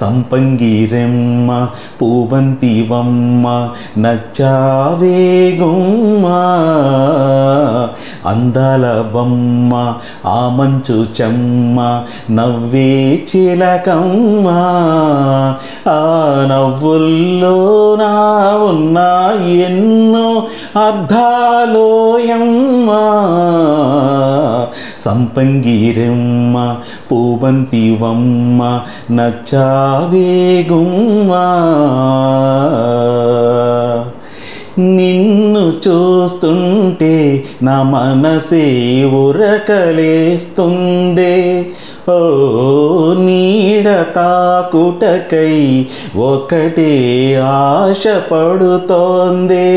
సంపంగిరెమ్మ పూవంతివమ్మ నచ్చావే గుమ్మ అందాల బొమ్మ ఆ మంచు చెమ్మ నవ్వే చిలకమ్మ ఆ నవ్వుల్లో నా ఉన్న ఎన్నో అర్థాలోయమ్మ సంపంగిరెమ్మ పూవంతివమ్మ నచ్చావే గుమ్మ నిన్ను చూస్తుంటే నా మనసే ఉరకలేస్తుందే ఓ నీడ తాకుటకై ఒకటే ఆశ పడుతోందే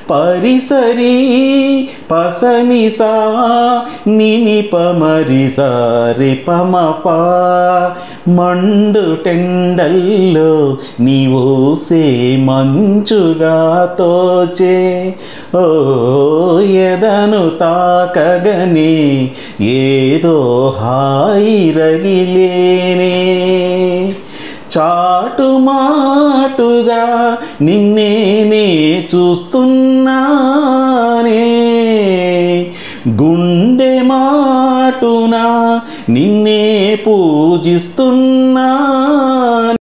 పరిసరి పసనిసా నినిప మరిసారి పమప మండు టెండల్లో నీవోసే మంచుగా తోచే ఓ ఎదను తాకగనే ఏదో హాయి రగిలేనే చాటుమాటుగా నిన్నేనే చూస్తున్నానే గుండె మాటున నిన్నే పూజిస్తున్నానే